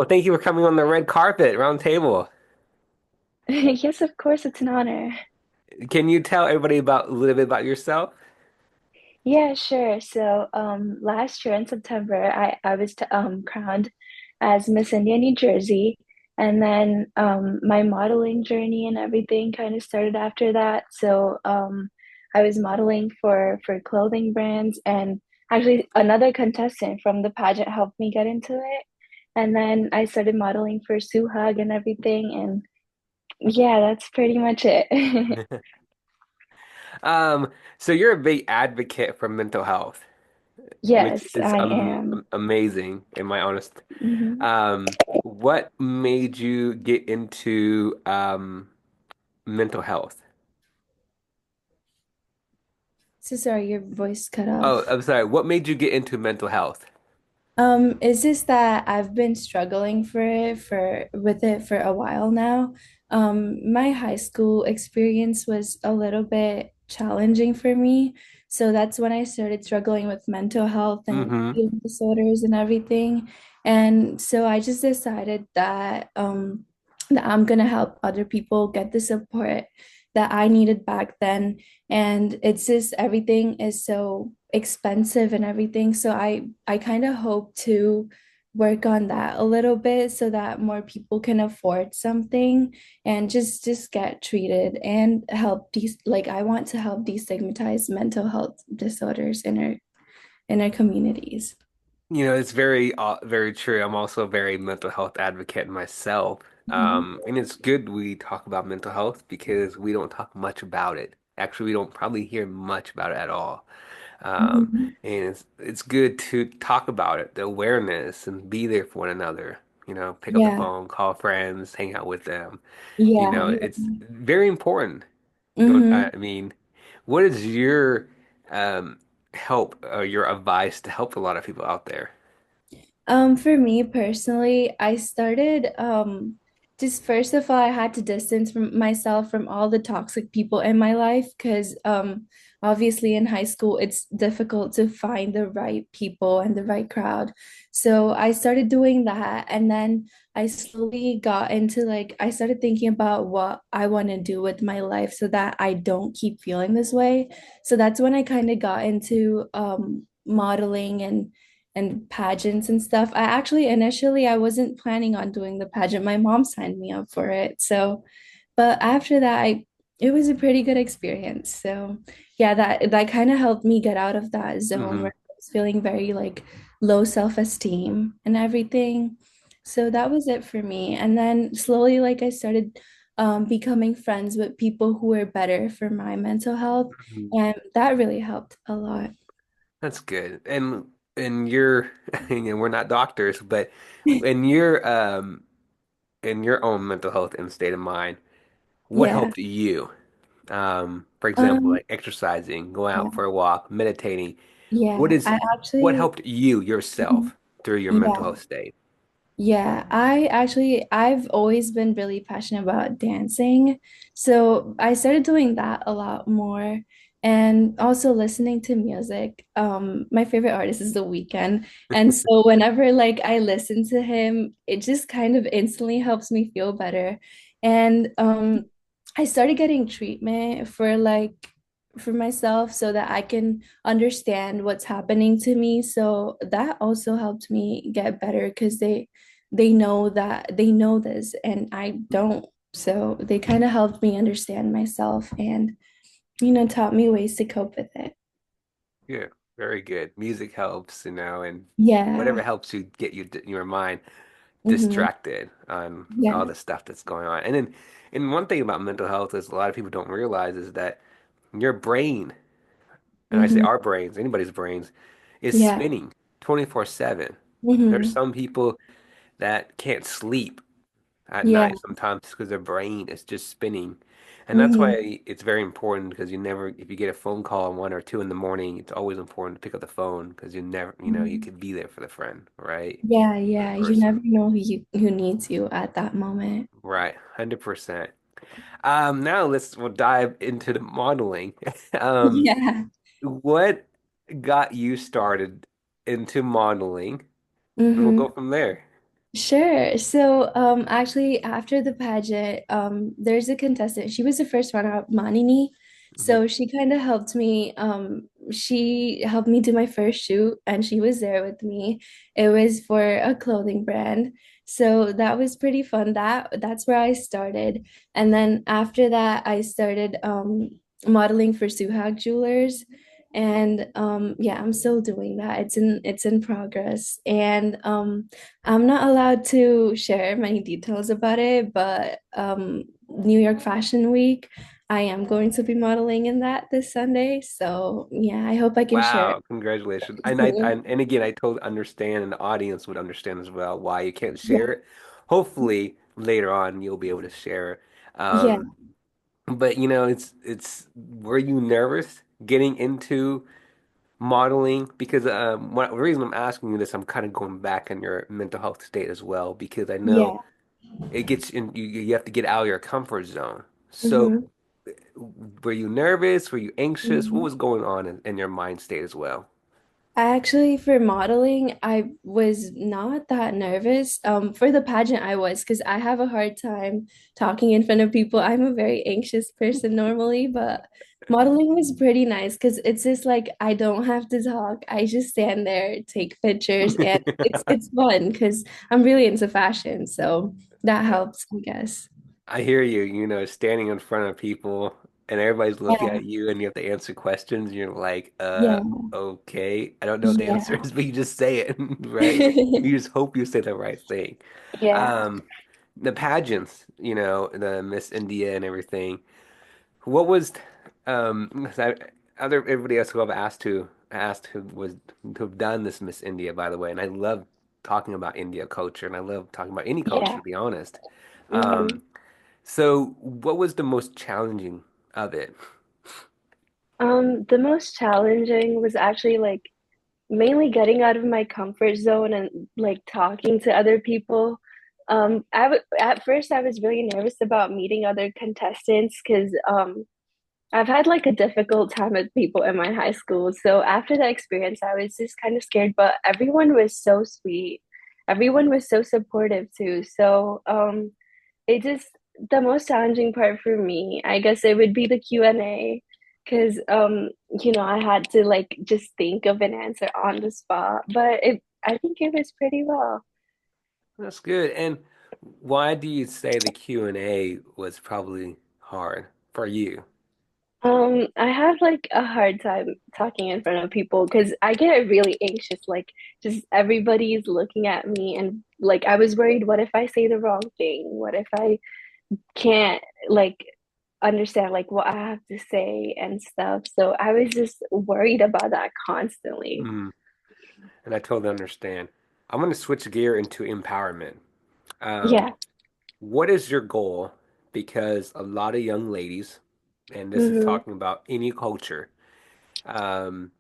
Well, thank you for coming on the red carpet round table. Yes, of course, it's an honor. Can you tell everybody about a little bit about yourself? Yeah, sure. So, last year in September, I was crowned as Miss India, New Jersey, and then my modeling journey and everything kind of started after that. So, I was modeling for clothing brands, and actually another contestant from the pageant helped me get into it. And then I started modeling for Suhag and everything, and yeah, that's pretty much it. Um, so you're a big advocate for mental health, which Yes, is I am. amazing in my honest. Mhm. What made you get into mental health? So sorry, your voice cut Oh, off. I'm sorry. What made you get into mental health? It's just that I've been struggling with it for a while now. My high school experience was a little bit challenging for me. So that's when I started struggling with mental health and Mm-hmm. eating disorders and everything. And so I just decided that I'm gonna help other people get the support that I needed back then. And it's just everything is so expensive and everything. So I kind of hope to work on that a little bit so that more people can afford something and just get treated and help these like I want to help destigmatize mental health disorders in our communities. It's very true. I'm also a very mental health advocate myself. Mhm. And it's good we talk about mental health because we don't talk much about it. Actually, we don't probably hear much about it at all. Mhm. And it's good to talk about it, the awareness, and be there for one another. Pick up the Yeah. phone, call friends, hang out with them. Yeah. It's very important. Don't Hmm. I mean, what is your um help or your advice to help a lot of people out there? For me personally, I started just first of all, I had to distance from myself from all the toxic people in my life because obviously in high school it's difficult to find the right people and the right crowd. So I started doing that and then I slowly got into like I started thinking about what I want to do with my life so that I don't keep feeling this way. So that's when I kind of got into modeling and pageants and stuff. I actually initially I wasn't planning on doing the pageant. My mom signed me up for it. So, but after that I it was a pretty good experience. So, yeah, that kind of helped me get out of that zone Hmm. where I was feeling very like low self-esteem and everything. So that was it for me. And then slowly like I started becoming friends with people who were better for my mental health, and that really helped a lot. That's good. And you're we're not doctors, but in your own mental health and state of mind, what Yeah. helped you? For example, Um, like exercising, going out yeah. for a walk, meditating. What Yeah, is I what actually, helped you mhm, yourself through your mental yeah, health state? yeah. I've always been really passionate about dancing. So I started doing that a lot more and also listening to music. My favorite artist is The Weeknd. And so whenever like I listen to him, it just kind of instantly helps me feel better. And I started getting treatment for like for myself so that I can understand what's happening to me. So that also helped me get better because they know that they know this and I don't. So they kind of helped me understand myself and taught me ways to cope with it. Yeah, very good. Music helps, and whatever Yeah. helps you get your mind Hmm. distracted on all Yeah. the stuff that's going on. And one thing about mental health is a lot of people don't realize is that your brain, and I say Hmm. our brains, anybody's brains, is Yeah. spinning 24/7. There's Hmm. some people that can't sleep at Yeah. night sometimes because their brain is just spinning. And that's Hmm. why it's very important because if you get a phone call at 1 or 2 in the morning, it's always important to pick up the phone because you never, you Hmm. could be there for the friend, right? Yeah, For the yeah. You never person. know who needs you at that moment. Right. 100%. Now we'll dive into the modeling. Yeah. What got you started into modeling? And we'll Hmm. go from there. Sure. So, actually, after the pageant, actually, after the pageant, there's a contestant. She was the first runner-up, Manini. Hmm. So she kind of helped me. She helped me do my first shoot, and she was there with me. It was for a clothing brand, so that was pretty fun. That's where I started, and then after that, I started modeling for Suhag Jewelers. And yeah, I'm still doing that. It's in progress. And I'm not allowed to share many details about it, but New York Fashion Week, I am going to be modeling in that this Sunday. So yeah, I hope I can share it Wow, congratulations. And soon. and again, I totally understand, and the audience would understand as well why you can't Yeah. share it. Hopefully, later on, you'll be able to share it. Yeah. But it's were you nervous getting into modeling? Because the reason I'm asking you this, I'm kind of going back in your mental health state as well, because I know Yeah. it gets in you have to get out of your comfort zone. So Hmm. were you nervous? Were you anxious? What Hmm. was going on in your mind state as well? Actually, for modeling, I was not that nervous. For the pageant, I was because I have a hard time talking in front of people. I'm a very anxious person normally, but modeling was pretty nice because it's just like I don't have to talk. I just stand there, take pictures, and it's fun because I'm really into fashion, so that helps, I guess. I hear you, standing in front of people and everybody's looking Yeah, at you and you have to answer questions. You're like, yeah, okay. I don't know what the answer yeah, is, but you just say it, right? You just hope you say the right thing. yeah, Um, the pageants, the Miss India and everything. What was, 'cause everybody else who I've asked who was who have done this Miss India, by the way, and I love talking about India culture and I love talking about any culture, yeah. to be honest. Hmm. Um, so, what was the most challenging of it? The most challenging was actually like mainly getting out of my comfort zone and like talking to other people. At first I was really nervous about meeting other contestants because I've had like a difficult time with people in my high school. So after that experience, I was just kind of scared, but everyone was so sweet. Everyone was so supportive too. So it just the most challenging part for me, I guess it would be the Q&A because I had to like just think of an answer on the spot, but it I think it was pretty well. That's good. And why do you say the Q&A was probably hard for you? I have like a hard time talking in front of people because I get really anxious. Like, just everybody's looking at me, and like, I was worried, what if I say the wrong thing? What if I can't like understand like what I have to say and stuff? So I was just worried about that constantly. Mm, and I totally understand. I'm going to switch gear into empowerment. Um, Yeah. what is your goal? Because a lot of young ladies, and this is Hmm. talking about any culture, um,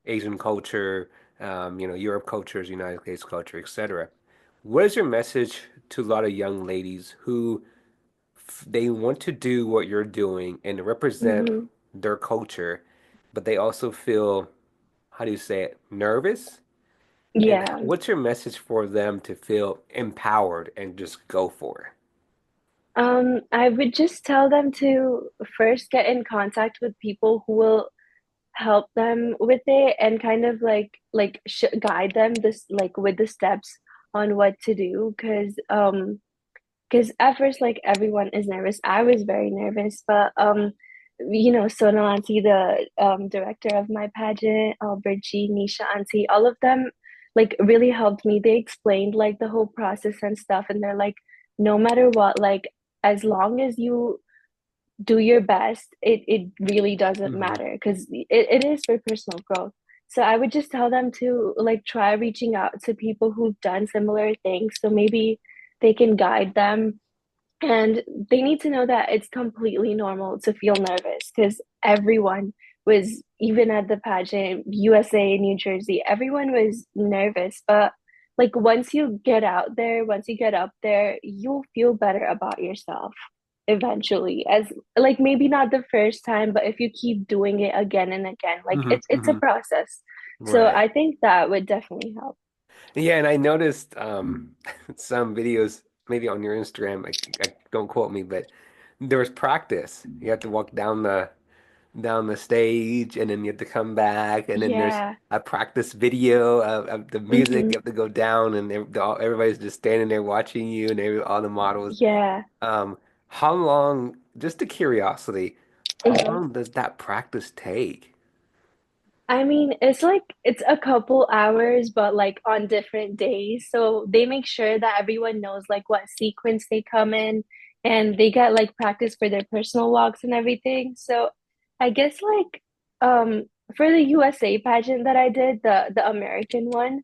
Asian culture, Europe cultures, United States culture, etc. What is your message to a lot of young ladies who they want to do what you're doing and represent Hmm. their culture, but they also feel, how do you say it, nervous? And Yeah. what's your message for them to feel empowered and just go for I would just tell them to first get in contact with people who will help them with it and kind of like sh guide them this like with the steps on what to do because at first like everyone is nervous. I was very nervous, but Sonal auntie, the director of my pageant, Bridgie, Nisha auntie, all of them like really helped me. They explained like the whole process and stuff, and they're like, no matter what, like as long as you do your best, it really doesn't it? matter because it is for personal growth. So I would just tell them to like try reaching out to people who've done similar things so maybe they can guide them, and they need to know that it's completely normal to feel nervous because everyone was, even at the pageant, USA, New Jersey, everyone was nervous. But like once you get out there, once you get up there, you'll feel better about yourself eventually. As like maybe not the first time, but if you keep doing it again and again, like Hmm. it's a Hmm. process. So Right. I think that would definitely help. Yeah, and I noticed some videos maybe on your Instagram. Don't quote me, but there was practice. You have to walk down the stage, and then you have to come back, and then there's Yeah. a practice video of the music. Hmm. You have to go down, and everybody's just standing there watching you, and all the models. Yeah. Um, how long? Just a curiosity. How Mhm. long does that practice take? I mean, it's like it's a couple hours, but like on different days. So they make sure that everyone knows like what sequence they come in and they get like practice for their personal walks and everything. So I guess like for the USA pageant that I did, the American one,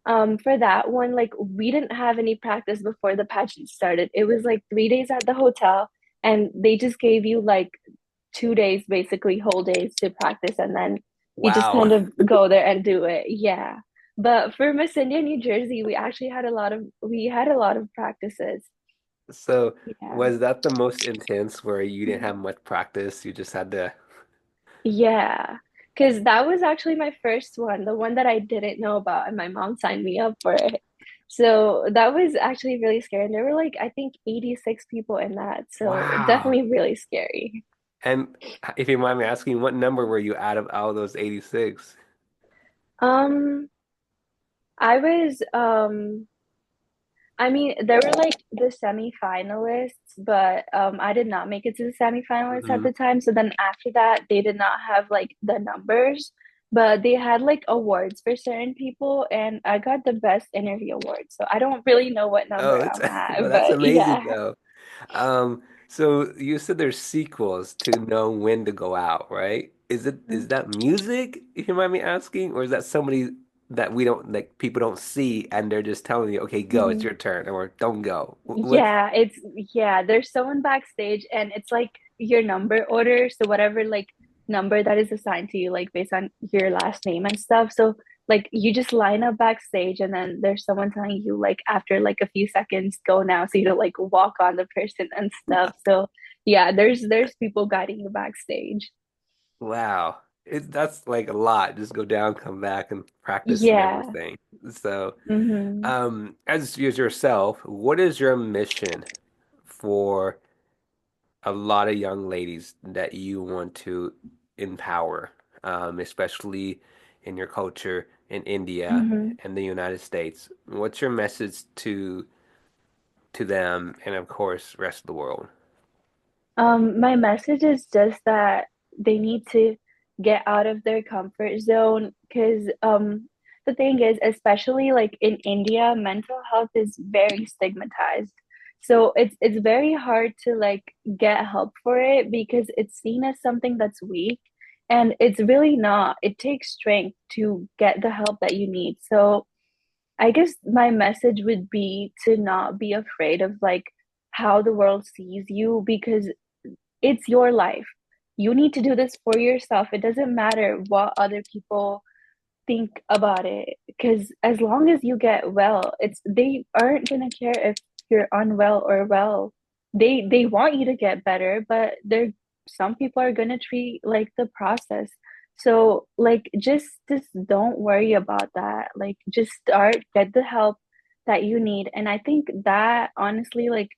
for that one, like we didn't have any practice before the pageant started. It was like 3 days at the hotel and they just gave you like 2 days, basically whole days to practice, and then you just Wow. kind of go there and do it. Yeah. But for Miss India, New Jersey, we had a lot of practices. So Yeah. was that the most intense where you didn't have much practice? You just had to, Yeah. Because that was actually my first one, the one that I didn't know about, and my mom signed me up for it. So that was actually really scary. And there were like, I think 86 people in that. So wow. definitely really scary. And if you mind me asking, what number were you out of those 86? Um, I was I mean, there were like the semi-finalists, but I did not make it to the semi-finalists at Hmm. the time. So then after that, they did not have like the numbers, but they had like awards for certain people, and I got the best interview award. So I don't really know what number Oh, it's I'm well, at, that's but amazing yeah. though. So you said there's sequels to know when to go out, right? Is that music, if you mind me asking, or is that somebody that we don't like people don't see and they're just telling you, okay, go, it's Mhm. your turn, or don't go. What's Yeah, there's someone backstage and it's like your number order. So whatever like number that is assigned to you, like based on your last name and stuff. So like you just line up backstage and then there's someone telling you like after like a few seconds, go now. So you don't like walk on the person and stuff. So yeah, there's people guiding you backstage. wow. That's like a lot. Just go down, come back, and practice and Yeah. everything. So, Hmm. as yourself, what is your mission for a lot of young ladies that you want to empower, especially in your culture in India Hmm. and the United States? What's your message to them and of course rest of the world? My message is just that they need to get out of their comfort zone because the thing is, especially like in India, mental health is very stigmatized. So it's very hard to like get help for it because it's seen as something that's weak, and it's really not. It takes strength to get the help that you need. So I guess my message would be to not be afraid of like how the world sees you because it's your life. You need to do this for yourself. It doesn't matter what other people think about it because as long as you get well, it's they aren't gonna care if you're unwell or well. They want you to get better, but they're some people are gonna treat like the process. So like just don't worry about that. Like just start, get the help that you need. And I think that honestly like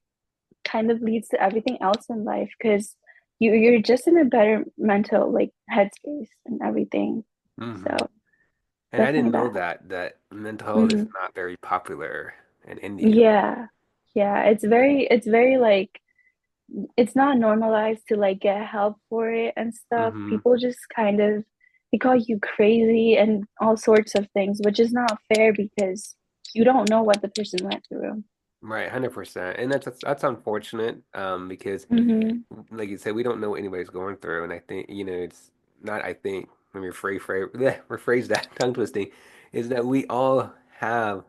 kind of leads to everything else in life because you're just in a better mental like headspace and everything. So Hmm. And I definitely didn't know that. that mental health is Hmm. not very popular in India. Yeah. Yeah. It's very like it's not normalized to like get help for it and stuff. Hmm. People just kind of they call you crazy and all sorts of things, which is not fair because you don't know what the person went through. Right, 100%. And that's unfortunate because Hmm. like you said, we don't know what anybody's going through, and I think it's not. I think let me rephrase that tongue twisting, is that we all have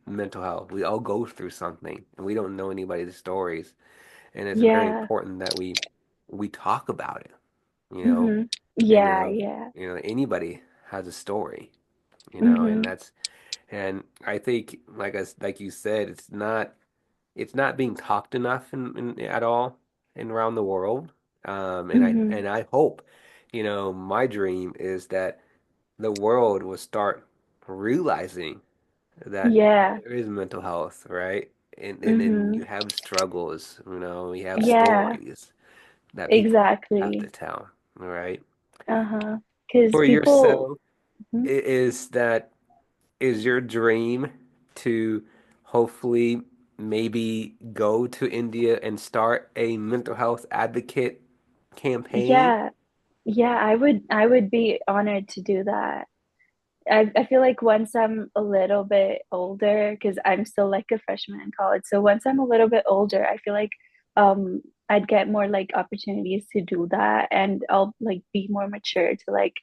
mental health. We all go through something, and we don't know anybody's stories, and it's very Yeah. important that we talk about it. You know, Hmm. and Yeah, yeah. anybody has a story. And Hmm. I think like you said, it's not being talked enough at all and around the world. Hmm. And I hope, my dream is that the world will start realizing that Yeah. there is mental health, right? And then you Mm-hmm. have struggles, you have Yeah, stories that people have to exactly. tell, right? Uh-huh. Because For people, yourself, mhm. is your dream to hopefully maybe go to India and start a mental health advocate campaign? Yeah, yeah, I would be honored to do that. I feel like once I'm a little bit older, because I'm still like a freshman in college, so once I'm a little bit older, I feel like I'd get more like opportunities to do that, and I'll like be more mature to like,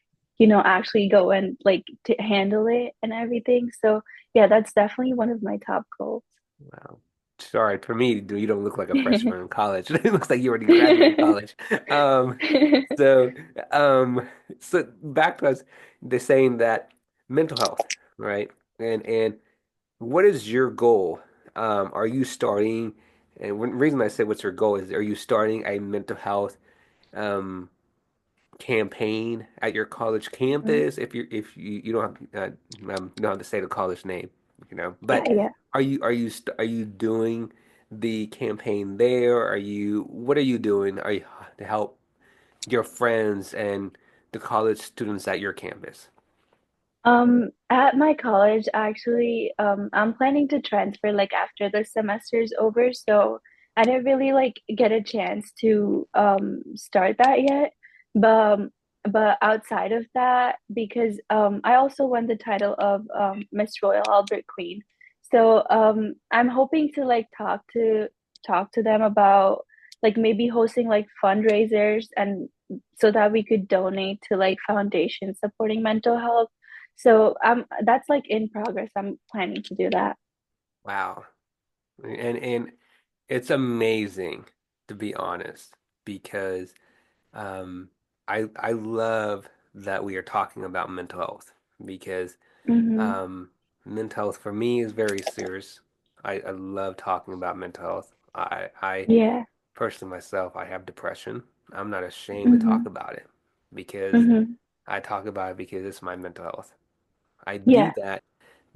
actually go and like to handle it and everything. So yeah, that's definitely one of my top goals. Wow. Sorry, for me, you don't look like a freshman in college. It looks like you already graduated college. Um, so, um, so back to us, they're saying that mental health, right? And what is your goal? Are you starting? And one reason I say what's your goal is, are you starting a mental health um, campaign at your college Mhm. campus? If you don't have you don't have to say the college name, Yeah, but yeah. are you doing the campaign there? What are you doing? Are you to help your friends and the college students at your campus? At my college, actually, I'm planning to transfer like after the semester's over, so I didn't really like get a chance to start that yet. But outside of that, because I also won the title of Miss Royal Albert Queen. So I'm hoping to like talk to them about like maybe hosting like fundraisers and so that we could donate to like foundations supporting mental health, so that's like in progress. I'm planning to do that. Wow. And it's amazing, to be honest, because um I love that we are talking about mental health because Mm-hmm. um mental health for me is very serious. I love talking about mental health. I Yeah. personally myself, I have depression. I'm not ashamed to talk Mm-hmm. about it because Mm-hmm. I talk about it because it's my mental health. I do Yeah. that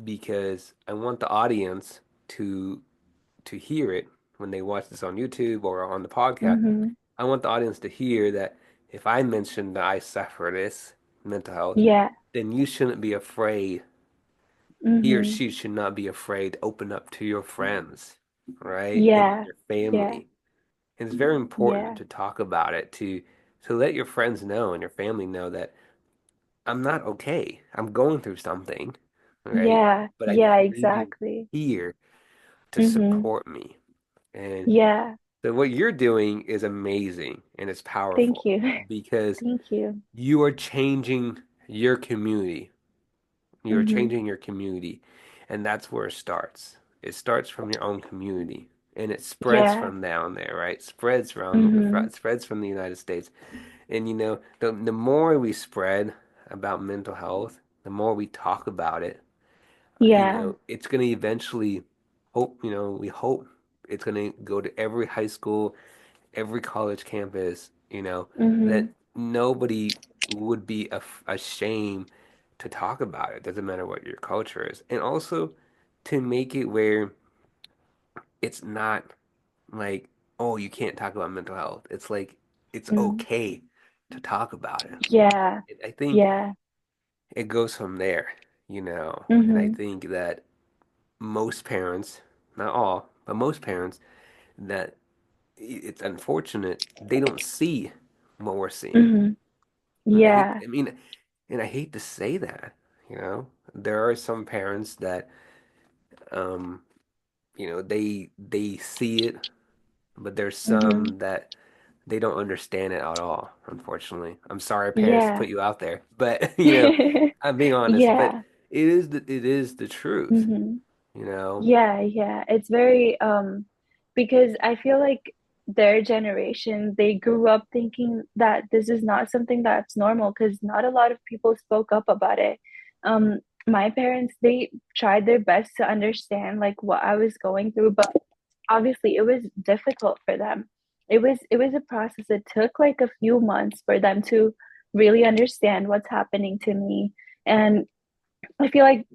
because I want the audience to to hear it when they watch this on YouTube or on the podcast. Mm-hmm. I want the audience to hear that if I mention that I suffer this mental health, Yeah. then you shouldn't be afraid. He or Mm-hmm. she should not be afraid to open up to your friends, right? And Yeah. your Yeah. family. And it's very important Yeah. to talk about it, to let your friends know and your family know that I'm not okay. I'm going through something, right? Yeah. But I Yeah, just need you exactly. here to Mm-hmm. support me. And Yeah. so what you're doing is amazing and it's Thank powerful you. because Thank you. you are changing your community. You're Mm-hmm. changing your community, and that's where it starts. It starts from your own community, and it spreads Yeah. from down there, right? Mm-hmm. Spreads from the United States. And the more we spread about mental health, the more we talk about it, Yeah. it's going to eventually we hope it's going to go to every high school, every college campus, that Mm-hmm. nobody would be ashamed to talk about it. Doesn't matter what your culture is. And also to make it where it's not like, oh, you can't talk about mental health. It's like it's Mm-hmm. okay to talk about it. Yeah. And I think Yeah. it goes from there. And I Mm-hmm. think that most parents, not all, but most parents, that it's unfortunate they don't see what we're seeing. Mm-hmm. And Yeah. I hate to say that. There are some parents that um, they see it, but there's Mm-hmm. some that they don't understand it at all, unfortunately. I'm sorry, parents, to Yeah. put you out there, but I'm being honest, but Yeah. it is the truth, Hmm. you know. Yeah, yeah. It's very because I feel like their generation, they grew up thinking that this is not something that's normal because not a lot of people spoke up about it. My parents, they tried their best to understand like what I was going through, but obviously it was difficult for them. It was a process. It took like a few months for them to really understand what's happening to me. And I feel like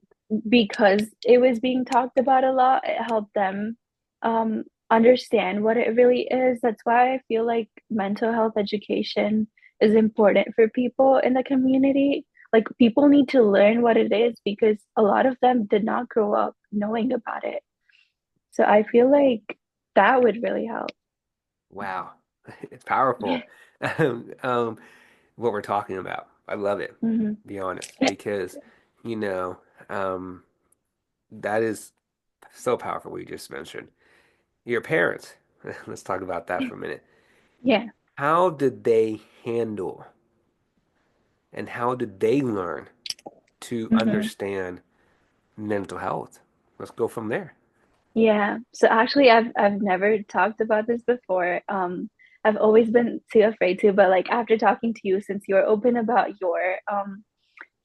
because it was being talked about a lot, it helped them understand what it really is. That's why I feel like mental health education is important for people in the community. Like people need to learn what it is because a lot of them did not grow up knowing about it. So I feel like that would really help. Wow, it's powerful. Um, what we're talking about. I love it, Hmm. to be honest, because you know, um, that is so powerful what you just mentioned. Your parents. Let's talk about that for a minute. Yeah. How did they handle and how did they learn to Hmm. understand mental health? Let's go from there. Yeah. So actually I've never talked about this before. I've always been too afraid to, but like after talking to you, since you're open about your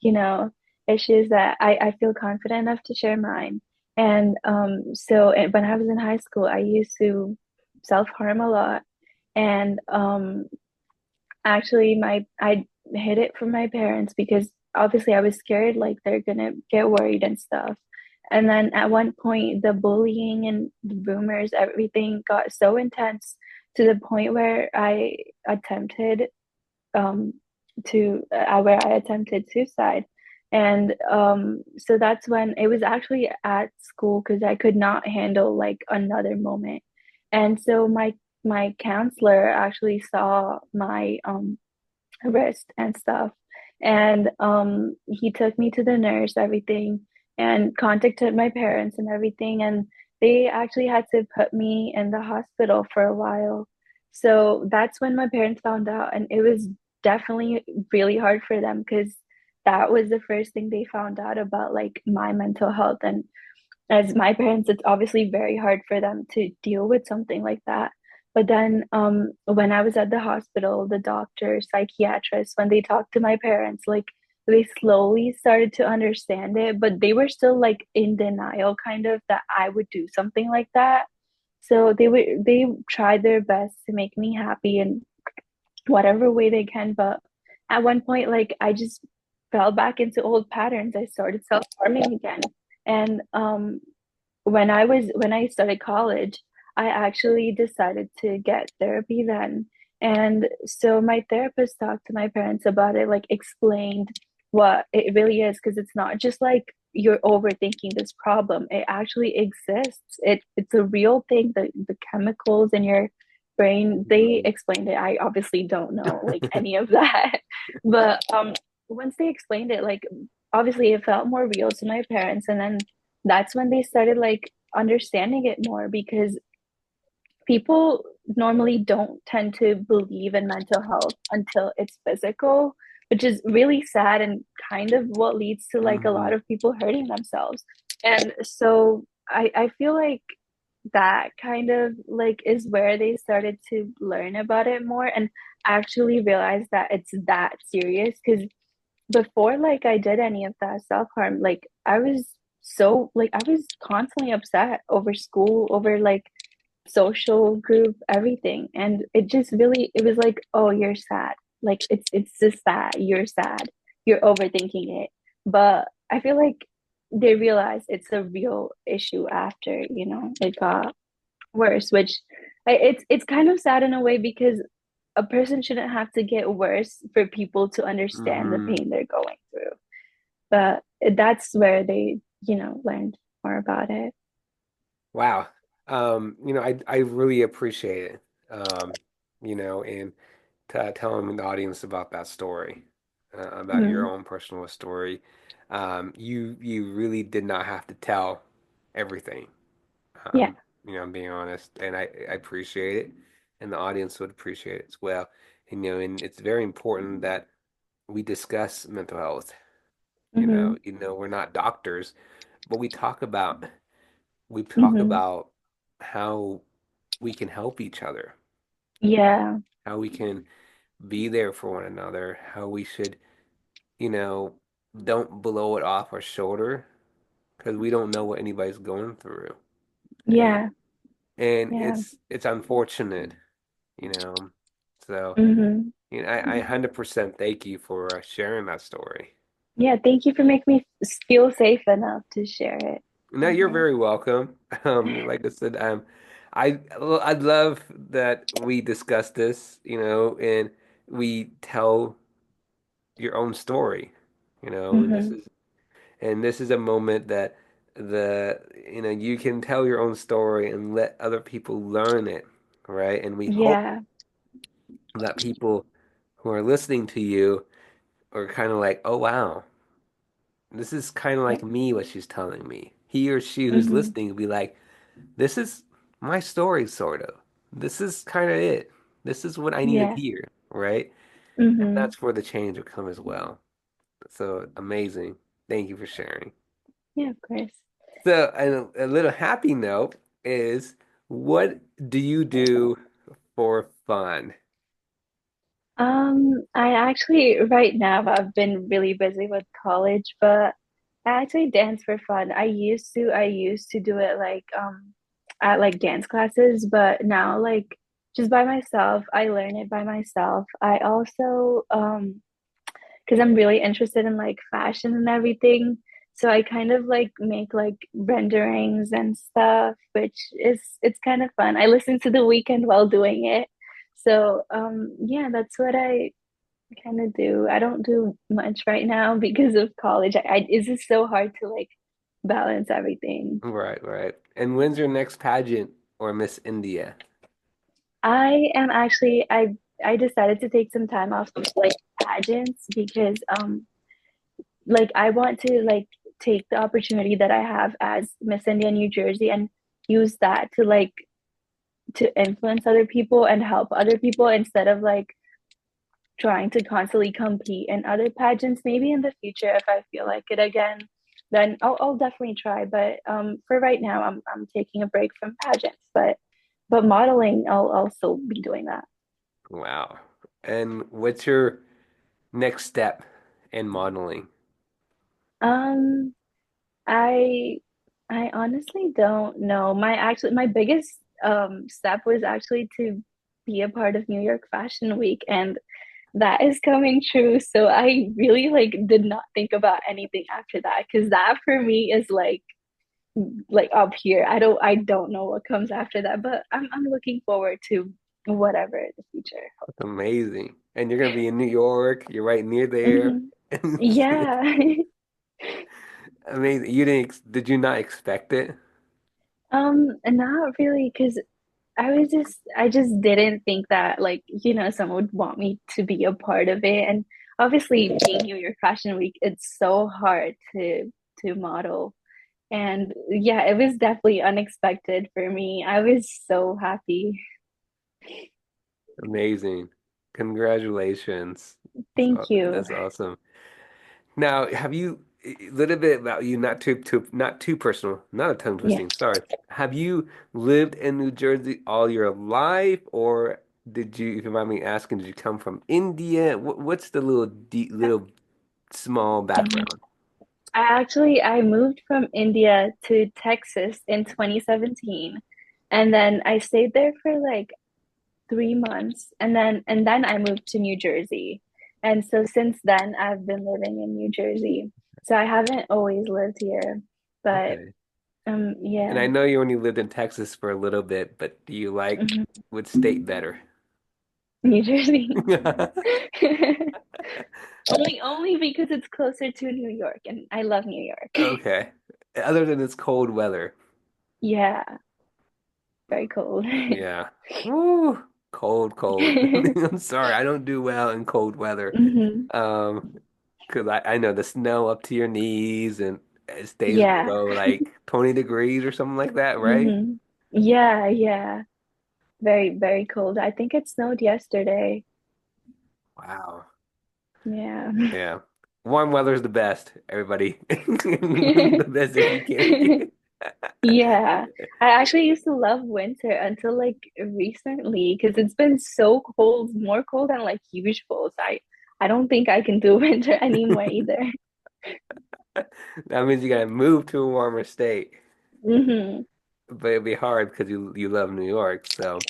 you know, issues that I feel confident enough to share mine. And when I was in high school, I used to self-harm a lot. And actually I hid it from my parents because obviously I was scared like they're gonna get worried and stuff. And then at one point the bullying and the rumors, everything got so intense to the point where attempted um where I attempted suicide. And so that's when it was actually at school because I could not handle like another moment. And so my counselor actually saw my wrist and stuff. And he took me to the nurse, everything, and contacted my parents and everything. And they actually had to put me in the hospital for a while. So that's when my parents found out. And it was definitely really hard for them because that was the first thing they found out about like my mental health. And as my parents, it's obviously very hard for them to deal with something like that. But then when I was at the hospital, the doctor, psychiatrist, when they talked to my parents, like they slowly started to understand it, but they were still like in denial kind of that I would do something like that. So they tried their best to make me happy in whatever way they can. But at one point, like I just fell back into old patterns. I started self-harming again. And when I started college, I actually decided to get therapy then. And so my therapist talked to my parents about it, like explained what it really is, because it's not just like you're overthinking this problem. It actually exists. It's a real thing. The chemicals in your brain, they Mhm. explained it. I obviously don't know like any of that. But once they explained it, like obviously it felt more real to my parents. And then that's when they started like understanding it more because people normally don't tend to believe in mental health until it's physical, which is really sad and kind of what leads to like a lot Mhm. of people hurting themselves. And so I feel like that kind of like is where they started to learn about it more and actually realize that it's that serious because before like I did any of that self-harm, like I was so like I was constantly upset over school, over like social group, everything. And it just really it was like, oh, you're sad. Like it's just that you're sad. You're overthinking it. But I feel like they realized it's a real issue after, it got worse, which it's kind of sad in a way because a person shouldn't have to get worse for people to understand the Mhm. pain they're going through. But that's where they, learned more about it. Wow. I really appreciate it. And telling the audience about that story, about your Hmm. own personal story. You really did not have to tell everything. Yeah. I'm being honest, and I appreciate it, and the audience would appreciate it as well. And it's very important that we discuss mental health. Hmm. We're not doctors, but we talk Hmm. about how we can help each other, Yeah. how we can be there for one another, how we should, you know, don't blow it off our shoulder because we don't know what anybody's going through. And Yeah. and Yeah. it's unfortunate, you know. So, Hmm. I 100% thank you for sharing that story. Yeah, thank you for making me feel safe enough to share it No, on you're here. very welcome. Like I said, I'd love that we discuss this, and we tell your own story, Hmm. and this is a moment that you can tell your own story and let other people learn it, right? And we hope Yeah, that people who are listening to you are kind of like, oh wow, this is kind of yeah. like me, what she's telling me. He or she who's Hmm. listening will be like, this is my story, sort of. This is kind of it. This is what I need to Yeah. hear, right? And Hmm. that's where the change will come as well. So amazing. Thank you for sharing. Yeah, of course. So, and a little happy note is, what do you do for fun? I actually right now I've been really busy with college, but I actually dance for fun. I used to do it like at like dance classes, but now like just by myself, I learn it by myself. I also because I'm really interested in like fashion and everything. So I kind of like make like renderings and stuff, which is it's kind of fun. I listen to The Weekend while doing it. So yeah, that's what I kind of do. I don't do much right now because of college. It's just so hard to like balance everything. Right, right. And when's your next pageant or Miss India? I am actually I decided to take some time off of like pageants because like I want to like take the opportunity that I have as Miss India New Jersey and use that to like to influence other people and help other people instead of like trying to constantly compete in other pageants. Maybe in the future, if I feel like it again, then I'll definitely try. But for right now, I'm taking a break from pageants. But modeling, I'll still be doing that. Wow. And what's your next step in modeling? Um, I I honestly don't know. My biggest step was actually to be a part of New York Fashion Week, and that is coming true. So I really like did not think about anything after that because that for me is like up here. I don't know what comes after that, but I'm looking forward to whatever in the future. That's amazing. And you're gonna be in New York. You're right near there. Hmm. Yeah. Amazing. Did you not expect it? Not really, because I just didn't think that like, someone would want me to be a part of it. And obviously being New York Fashion Week, it's so hard to model. And yeah, it was definitely unexpected for me. I was so happy. Amazing. Congratulations. Thank you. That's awesome. Now, have you a little bit about you, not too personal, not a tongue Yeah. twisting, sorry. Have you lived in New Jersey all your life, or did you, if you mind me asking, did you come from India? What's the little small background? I moved from India to Texas in 2017, and then I stayed there for like 3 months, and then I moved to New Jersey. And so since then I've been living in New Jersey. So I haven't always lived here, but Okay. And yeah. I know you only lived in Texas for a little bit, but do you like Mhm. which state better? New Jersey. Only because it's closer to New York and I love New York. Okay. Other than its cold weather. Yeah, very cold. Yeah. Woo. Cold, cold. I'm sorry, I don't do well in cold weather. Hmm. Um, 'Cause I know the snow up to your knees and it stays Yeah. below like 20 degrees or something like that, right? Hmm. Yeah, yeah. Very, very cold. I think it snowed yesterday. Wow. Yeah. Yeah. Warm weather's the best, everybody. The best if you can get. Yeah. I actually used to love winter until like recently because it's been so cold, more cold than like usual. So I don't think I can do winter anymore either. That means you gotta move to a warmer state. Hmm. But it'd be hard because you love New York. So,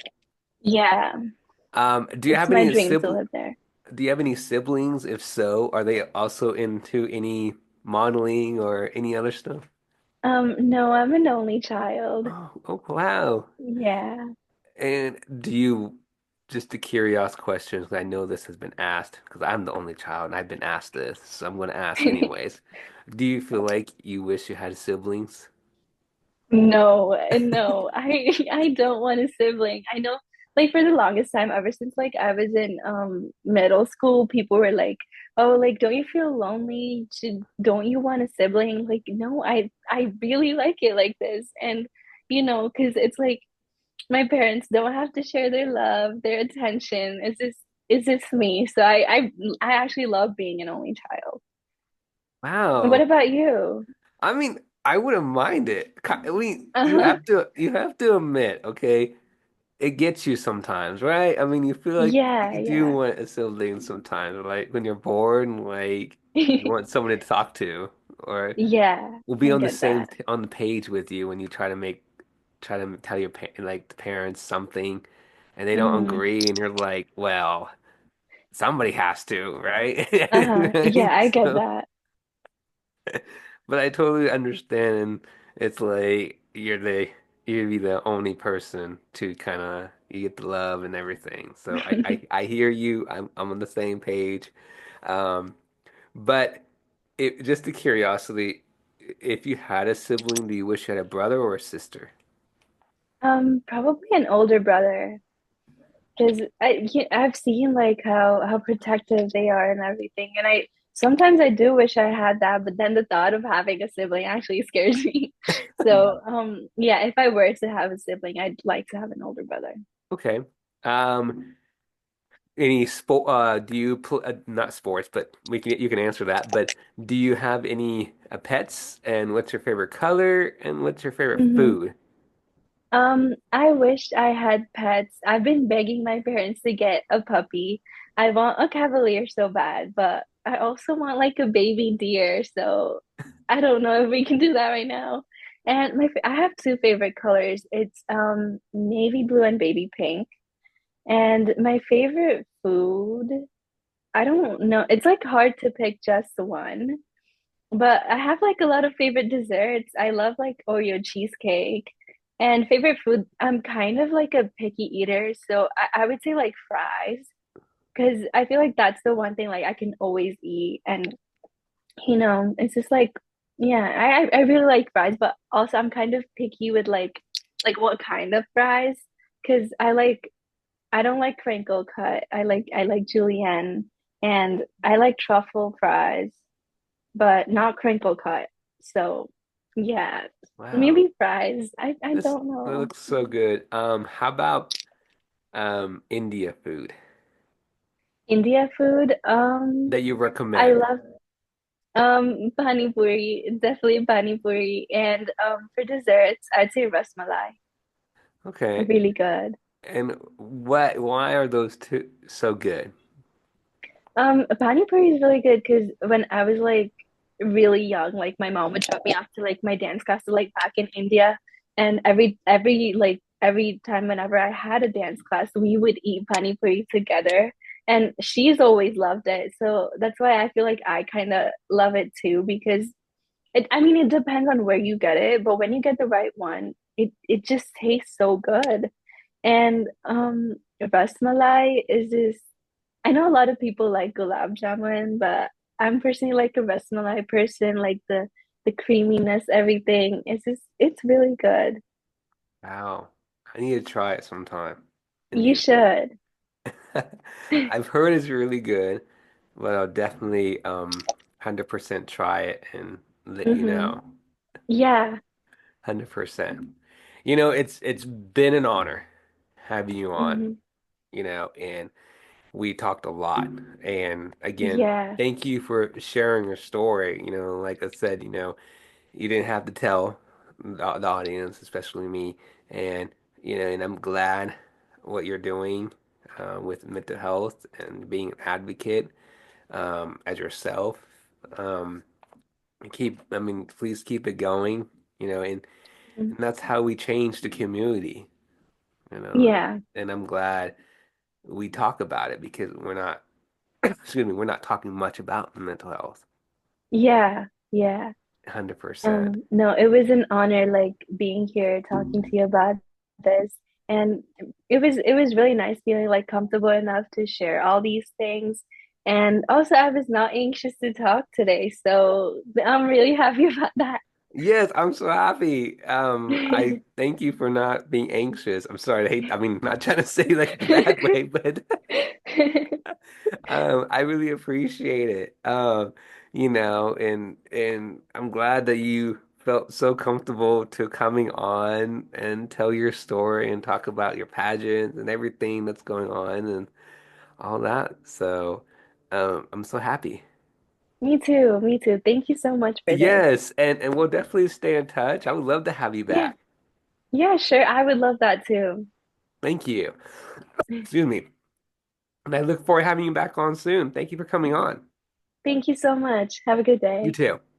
Yeah. do you It's have my any dream to sibling? live there. do you have any siblings? If so, are they also into any modeling or any other stuff? No, I'm an only child. Oh, wow. Yeah. And do you, just a curious question, 'cause I know this has been asked, because I'm the only child and I've been asked this, so I'm going to ask anyways. Do you feel like you wish you had siblings? No, no, I don't want a sibling. I know, like for the longest time, ever since like I was in middle school, people were like, "Oh, like don't you feel lonely? Don't you want a sibling?" Like, no, I really like it like this, and because it's like my parents don't have to share their love, their attention. It's just me. So I actually love being an only child. What Wow. about you? I mean, I wouldn't mind it. I mean, Uh-huh. you have to admit, okay, it gets you sometimes, right? I mean, you feel like Yeah, you do yeah. want a sibling sometimes, like when you're bored and like you want someone to talk to, or Yeah, will be I on the get same that. on the page with you when you try to tell your like the parents something, and they don't Mm. agree, and you're like, well, somebody has to, right? Uh-huh. Yeah, Right? I get So, that. but I totally understand, and it's like you'd be the only person to kind of you get the love and everything. So I hear you. I'm on the same page. Um, but just a curiosity, if you had a sibling, do you wish you had a brother or a sister? Probably an older brother, because I've seen like how protective they are and everything, and I sometimes I do wish I had that, but then the thought of having a sibling actually scares me. So, yeah, if I were to have a sibling, I'd like to have an older brother. Okay. Um, any sport? Do you pl not sports, but we can you can answer that. But do you have any pets? And what's your favorite color? And what's your favorite Mhm. food? I wish I had pets. I've been begging my parents to get a puppy. I want a cavalier so bad, but I also want like a baby deer. So I don't know if we can do that right now. And I have two favorite colors. It's navy blue and baby pink. And my favorite food, I don't know. It's like hard to pick just one. But I have like a lot of favorite desserts. I love like Oreo cheesecake. And favorite food, I'm kind of like a picky eater. So I would say like fries, because I feel like that's the one thing like I can always eat. And it's just like, yeah, I really like fries, but also I'm kind of picky with like what kind of fries. Because I don't like crinkle cut. I like julienne, and I like truffle fries but not crinkle cut. So yeah, Wow, maybe fries. I this don't it know. looks so good. How about India food India food. that you I recommend? love pani puri, definitely pani puri, and for desserts, I'd say ras malai. Okay, Really good. and what? Why are those two so good? Pani puri is really good because when I was like really young, like my mom would drop me off to like my dance class like back in India, and every time whenever I had a dance class, we would eat pani puri together, and she's always loved it. So that's why I feel like I kind of love it too because I mean, it depends on where you get it, but when you get the right one, it just tastes so good. And ras malai is this. I know a lot of people like gulab jamun, but I'm personally like a ras malai person, like the creaminess, everything. It's really good. Wow, I need to try it sometime. You Indian food. should. I've heard it's really good, but I'll definitely 100% try it and let you Mm-hmm. know. Yeah. 100%. You know, it's been an honor having you on, Mm-hmm. and we talked a lot. And again, Yeah. thank you for sharing your story. Like I said, you didn't have to tell the audience, especially me. And, and I'm glad what you're doing with mental health and being an advocate as yourself. Um, I mean, please keep it going, and that's how we change the community, you know. Yeah. And I'm glad we talk about it because we're not. excuse me, we're not talking much about mental health. Yeah, yeah. 100%. No, it was an honor like being here talking to you about this. And it was really nice feeling like comfortable enough to share all these things. And also I was not anxious to talk today, so I'm really happy about that. Yes, I'm so happy. I thank you for not being anxious. I'm sorry, I mean, not trying to say like a bad way, but I really appreciate it. And I'm glad that you felt so comfortable to coming on and tell your story and talk about your pageant and everything that's going on and all that. So, I'm so happy. Me too, me too. Thank you so much for this. Yes, and we'll definitely stay in touch. I would love to have you Yeah, back. yeah, sure. I would love that too. Thank you. Excuse me. And I look forward to having you back on soon. Thank you for coming on. Thank you so much. Have a good You day. too.